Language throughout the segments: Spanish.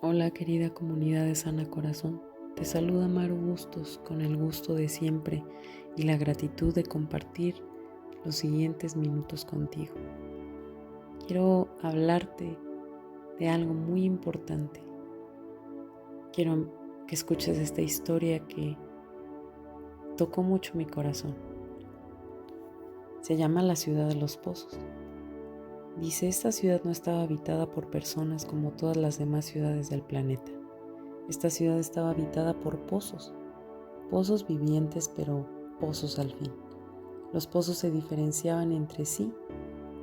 Hola querida comunidad de Sana Corazón, te saluda Maru Bustos con el gusto de siempre y la gratitud de compartir los siguientes minutos contigo. Quiero hablarte de algo muy importante. Quiero que escuches esta historia que tocó mucho mi corazón. Se llama La Ciudad de los Pozos. Dice, esta ciudad no estaba habitada por personas como todas las demás ciudades del planeta. Esta ciudad estaba habitada por pozos vivientes, pero pozos al fin. Los pozos se diferenciaban entre sí,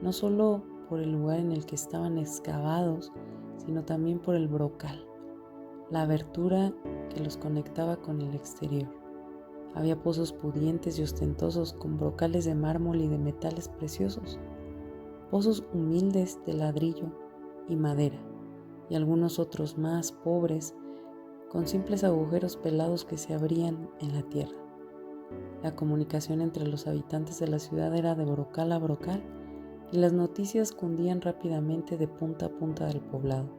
no solo por el lugar en el que estaban excavados, sino también por el brocal, la abertura que los conectaba con el exterior. Había pozos pudientes y ostentosos con brocales de mármol y de metales preciosos, pozos humildes de ladrillo y madera, y algunos otros más pobres, con simples agujeros pelados que se abrían en la tierra. La comunicación entre los habitantes de la ciudad era de brocal a brocal y las noticias cundían rápidamente de punta a punta del poblado.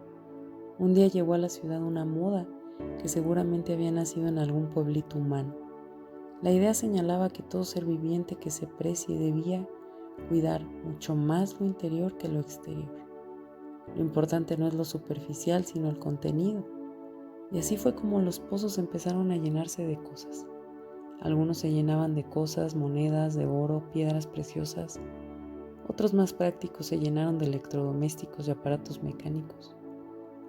Un día llegó a la ciudad una moda que seguramente había nacido en algún pueblito humano. La idea señalaba que todo ser viviente que se precie debía cuidar mucho más lo interior que lo exterior. Lo importante no es lo superficial, sino el contenido. Y así fue como los pozos empezaron a llenarse de cosas. Algunos se llenaban de cosas, monedas, de oro, piedras preciosas. Otros más prácticos se llenaron de electrodomésticos y aparatos mecánicos.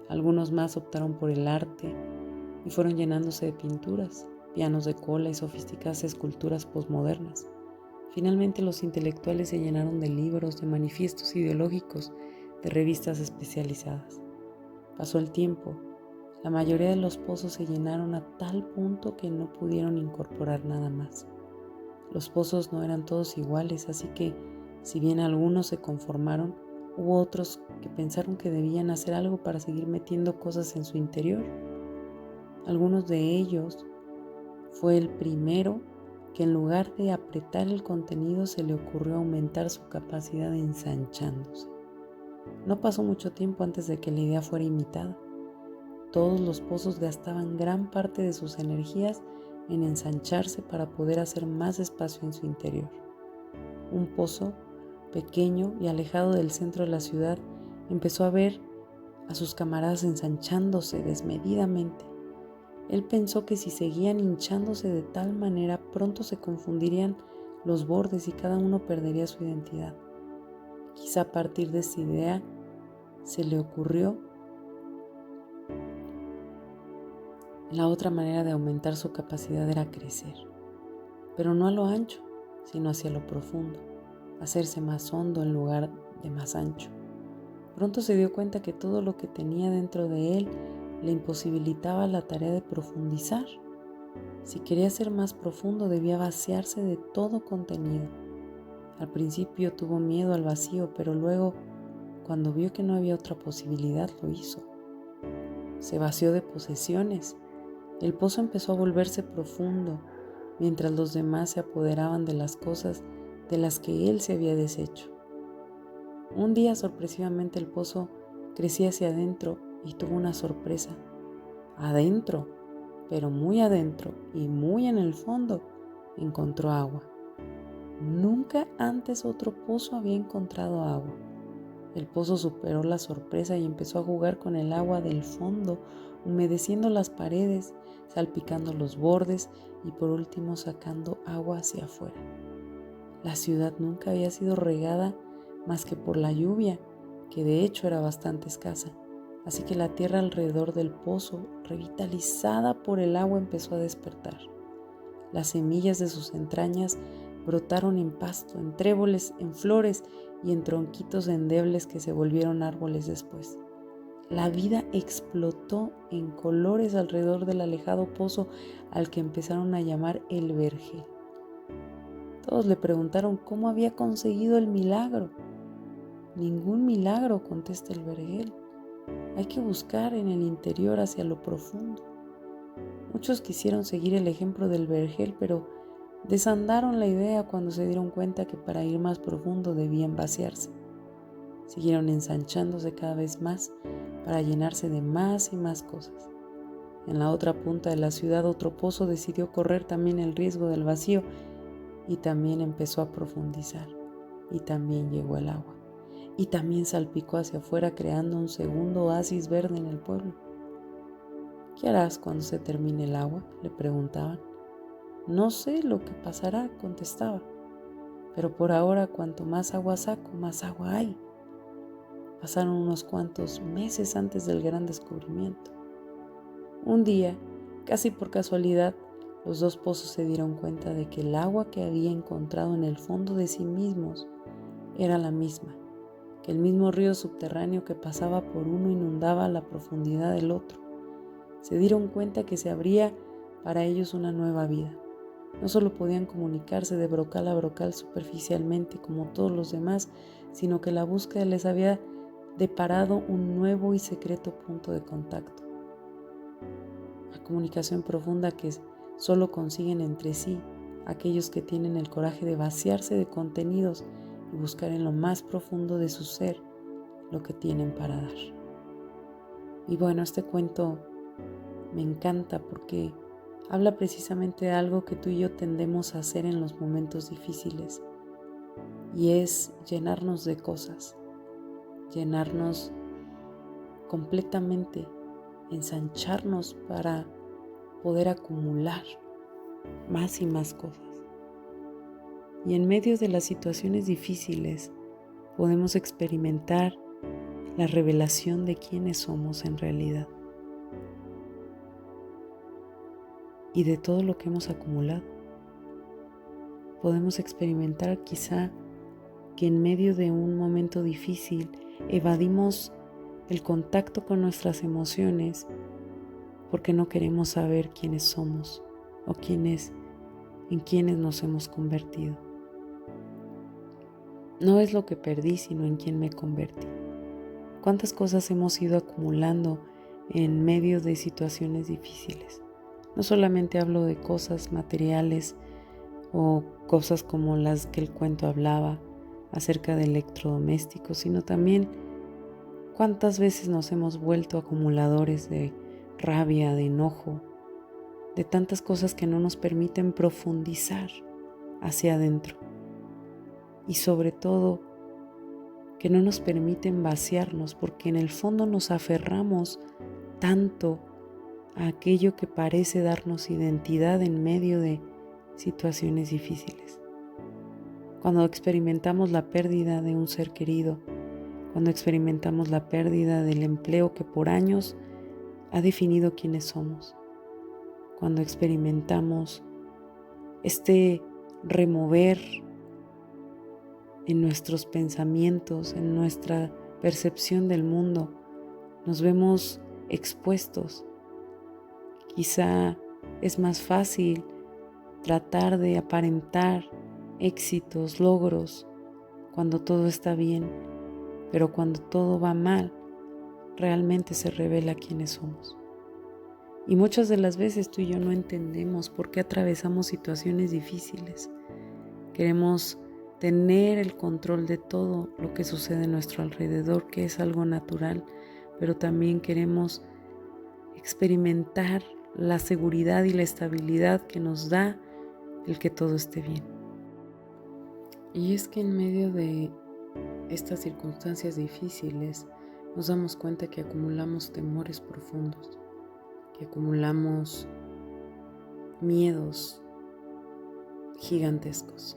Algunos más optaron por el arte y fueron llenándose de pinturas, pianos de cola y sofisticadas esculturas posmodernas. Finalmente los intelectuales se llenaron de libros, de manifiestos ideológicos, de revistas especializadas. Pasó el tiempo. La mayoría de los pozos se llenaron a tal punto que no pudieron incorporar nada más. Los pozos no eran todos iguales, así que, si bien algunos se conformaron, hubo otros que pensaron que debían hacer algo para seguir metiendo cosas en su interior. Algunos de ellos fue el primero que en lugar de apretar el contenido se le ocurrió aumentar su capacidad ensanchándose. No pasó mucho tiempo antes de que la idea fuera imitada. Todos los pozos gastaban gran parte de sus energías en ensancharse para poder hacer más espacio en su interior. Un pozo, pequeño y alejado del centro de la ciudad, empezó a ver a sus camaradas ensanchándose desmedidamente. Él pensó que si seguían hinchándose de tal manera, pronto se confundirían los bordes y cada uno perdería su identidad. Quizá a partir de esta idea se le ocurrió la otra manera de aumentar su capacidad era crecer, pero no a lo ancho, sino hacia lo profundo, hacerse más hondo en lugar de más ancho. Pronto se dio cuenta que todo lo que tenía dentro de él le imposibilitaba la tarea de profundizar. Si quería ser más profundo, debía vaciarse de todo contenido. Al principio tuvo miedo al vacío, pero luego, cuando vio que no había otra posibilidad, lo hizo. Se vació de posesiones. El pozo empezó a volverse profundo, mientras los demás se apoderaban de las cosas de las que él se había deshecho. Un día, sorpresivamente, el pozo crecía hacia adentro y tuvo una sorpresa. Adentro, pero muy adentro y muy en el fondo, encontró agua. Nunca antes otro pozo había encontrado agua. El pozo superó la sorpresa y empezó a jugar con el agua del fondo, humedeciendo las paredes, salpicando los bordes y por último sacando agua hacia afuera. La ciudad nunca había sido regada más que por la lluvia, que de hecho era bastante escasa, así que la tierra alrededor del pozo, revitalizada por el agua, empezó a despertar. Las semillas de sus entrañas brotaron en pasto, en tréboles, en flores y en tronquitos endebles que se volvieron árboles después. La vida explotó en colores alrededor del alejado pozo al que empezaron a llamar el vergel. Todos le preguntaron cómo había conseguido el milagro. Ningún milagro, contesta el vergel. Hay que buscar en el interior hacia lo profundo. Muchos quisieron seguir el ejemplo del vergel, pero desandaron la idea cuando se dieron cuenta que para ir más profundo debían vaciarse. siguieron ensanchándose cada vez más para llenarse de más y más cosas. En la otra punta de la ciudad otro pozo decidió correr también el riesgo del vacío y también empezó a profundizar y también llegó el agua y también salpicó hacia afuera creando un segundo oasis verde en el pueblo. ¿Qué harás cuando se termine el agua?, le preguntaban. No sé lo que pasará, contestaba, pero por ahora cuanto más agua saco, más agua hay. Pasaron unos cuantos meses antes del gran descubrimiento. Un día, casi por casualidad, los dos pozos se dieron cuenta de que el agua que había encontrado en el fondo de sí mismos era la misma, que el mismo río subterráneo que pasaba por uno inundaba la profundidad del otro. Se dieron cuenta que se abría para ellos una nueva vida. No solo podían comunicarse de brocal a brocal superficialmente como todos los demás, sino que la búsqueda les había deparado un nuevo y secreto punto de contacto. La comunicación profunda que solo consiguen entre sí aquellos que tienen el coraje de vaciarse de contenidos y buscar en lo más profundo de su ser lo que tienen para dar. Y bueno, este cuento me encanta porque habla precisamente de algo que tú y yo tendemos a hacer en los momentos difíciles, y es llenarnos de cosas, llenarnos completamente, ensancharnos para poder acumular más y más cosas. Y en medio de las situaciones difíciles podemos experimentar la revelación de quiénes somos en realidad y de todo lo que hemos acumulado. Podemos experimentar quizá que en medio de un momento difícil evadimos el contacto con nuestras emociones porque no queremos saber quiénes somos o en quiénes nos hemos convertido. No es lo que perdí, sino en quién me convertí. ¿Cuántas cosas hemos ido acumulando en medio de situaciones difíciles? No solamente hablo de cosas materiales o cosas como las que el cuento hablaba acerca de electrodomésticos, sino también cuántas veces nos hemos vuelto acumuladores de rabia, de enojo, de tantas cosas que no nos permiten profundizar hacia adentro y sobre todo que no nos permiten vaciarnos, porque en el fondo nos aferramos tanto a aquello que parece darnos identidad en medio de situaciones difíciles. Cuando experimentamos la pérdida de un ser querido, cuando experimentamos la pérdida del empleo que por años ha definido quiénes somos, cuando experimentamos este remover en nuestros pensamientos, en nuestra percepción del mundo, nos vemos expuestos. Quizá es más fácil tratar de aparentar éxitos, logros, cuando todo está bien, pero cuando todo va mal, realmente se revela quiénes somos. Y muchas de las veces tú y yo no entendemos por qué atravesamos situaciones difíciles. Queremos tener el control de todo lo que sucede a nuestro alrededor, que es algo natural, pero también queremos experimentar la seguridad y la estabilidad que nos da el que todo esté bien. Y es que en medio de estas circunstancias difíciles nos damos cuenta que acumulamos temores profundos, que acumulamos miedos gigantescos.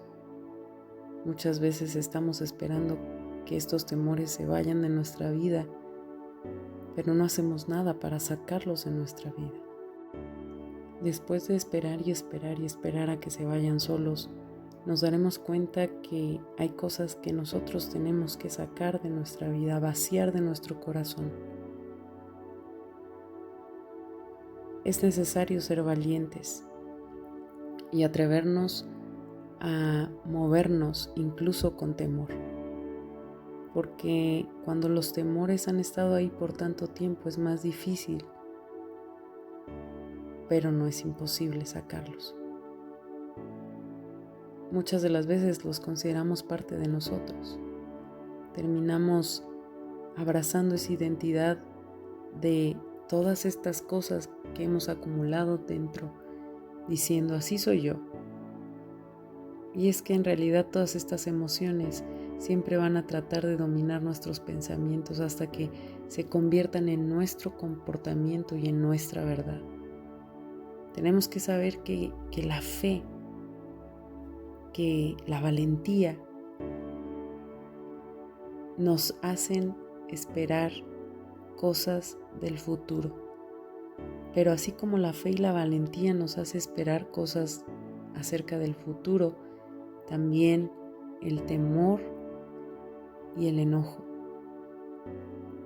Muchas veces estamos esperando que estos temores se vayan de nuestra vida, pero no hacemos nada para sacarlos de nuestra vida. Después de esperar y esperar y esperar a que se vayan solos, nos daremos cuenta que hay cosas que nosotros tenemos que sacar de nuestra vida, vaciar de nuestro corazón. Es necesario ser valientes y atrevernos a movernos incluso con temor, porque cuando los temores han estado ahí por tanto tiempo es más difícil, pero no es imposible sacarlos. Muchas de las veces los consideramos parte de nosotros, terminamos abrazando esa identidad de todas estas cosas que hemos acumulado dentro, diciendo así soy yo. Y es que en realidad todas estas emociones siempre van a tratar de dominar nuestros pensamientos hasta que se conviertan en nuestro comportamiento y en nuestra verdad. Tenemos que saber que la fe, que la valentía nos hacen esperar cosas del futuro. Pero así como la fe y la valentía nos hace esperar cosas acerca del futuro, también el temor y el enojo.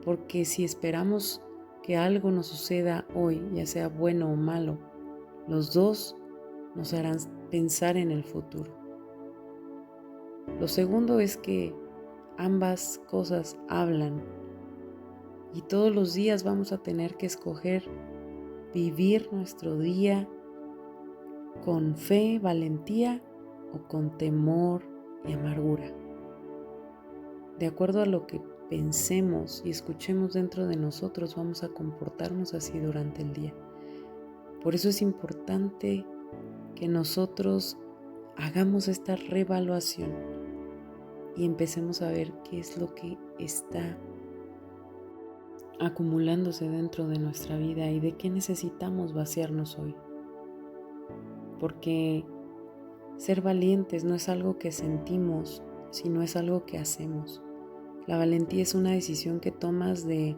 Porque si esperamos que algo nos suceda hoy, ya sea bueno o malo, los dos nos harán pensar en el futuro. Lo segundo es que ambas cosas hablan y todos los días vamos a tener que escoger vivir nuestro día con fe, valentía o con temor y amargura. De acuerdo a lo que pensemos y escuchemos dentro de nosotros, vamos a comportarnos así durante el día. Por eso es importante que nosotros hagamos esta reevaluación y empecemos a ver qué es lo que está acumulándose dentro de nuestra vida y de qué necesitamos vaciarnos hoy. Porque ser valientes no es algo que sentimos, sino es algo que hacemos. La valentía es una decisión que tomas de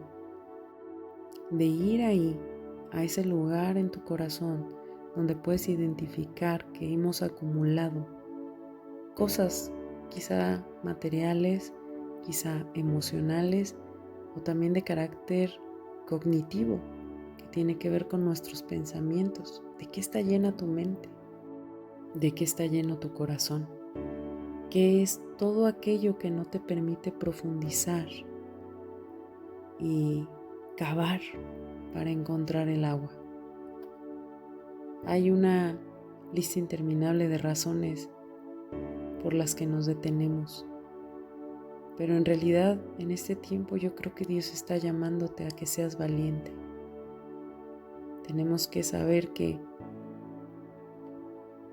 ir ahí, a ese lugar en tu corazón donde puedes identificar que hemos acumulado cosas quizá materiales, quizá emocionales o también de carácter cognitivo que tiene que ver con nuestros pensamientos. ¿De qué está llena tu mente? ¿De qué está lleno tu corazón? ¿Qué es todo aquello que no te permite profundizar y cavar para encontrar el agua? Hay una lista interminable de razones por las que nos detenemos, pero en realidad en este tiempo yo creo que Dios está llamándote a que seas valiente. Tenemos que saber que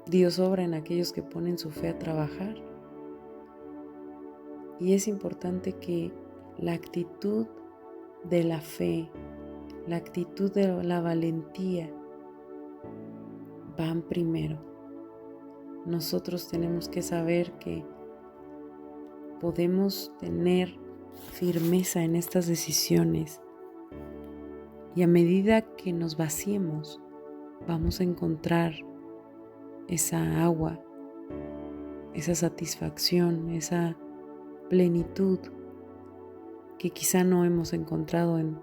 Dios obra en aquellos que ponen su fe a trabajar, y es importante que la actitud de la fe, la actitud de la valentía van primero. Nosotros tenemos que saber que podemos tener firmeza en estas decisiones y a medida que nos vaciemos vamos a encontrar esa agua, esa satisfacción, esa plenitud que quizá no hemos encontrado en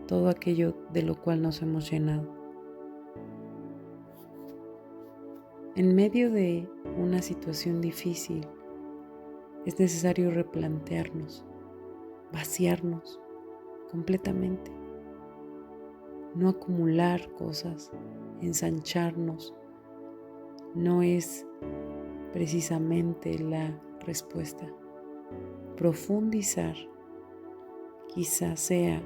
todo aquello de lo cual nos hemos llenado. En medio de una situación difícil, es necesario replantearnos, vaciarnos completamente, no acumular cosas, ensancharnos, no es precisamente la respuesta. Profundizar quizás sea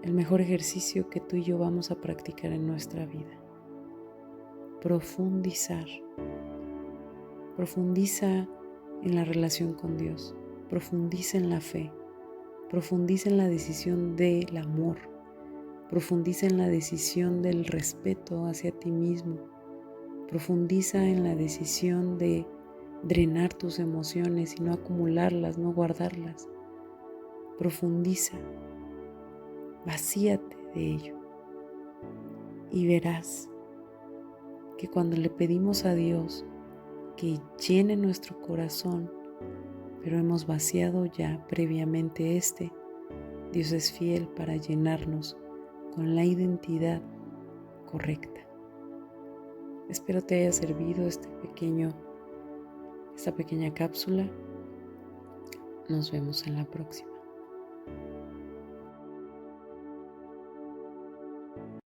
el mejor ejercicio que tú y yo vamos a practicar en nuestra vida. Profundizar. Profundiza en la relación con Dios. Profundiza en la fe. Profundiza en la decisión del amor. Profundiza en la decisión del respeto hacia ti mismo. Profundiza en la decisión de drenar tus emociones y no acumularlas, no guardarlas. Profundiza. Vacíate de ello. Y verás que cuando le pedimos a Dios que llene nuestro corazón, pero hemos vaciado ya previamente Dios es fiel para llenarnos con la identidad correcta. Espero te haya servido esta pequeña cápsula. Nos vemos en la próxima.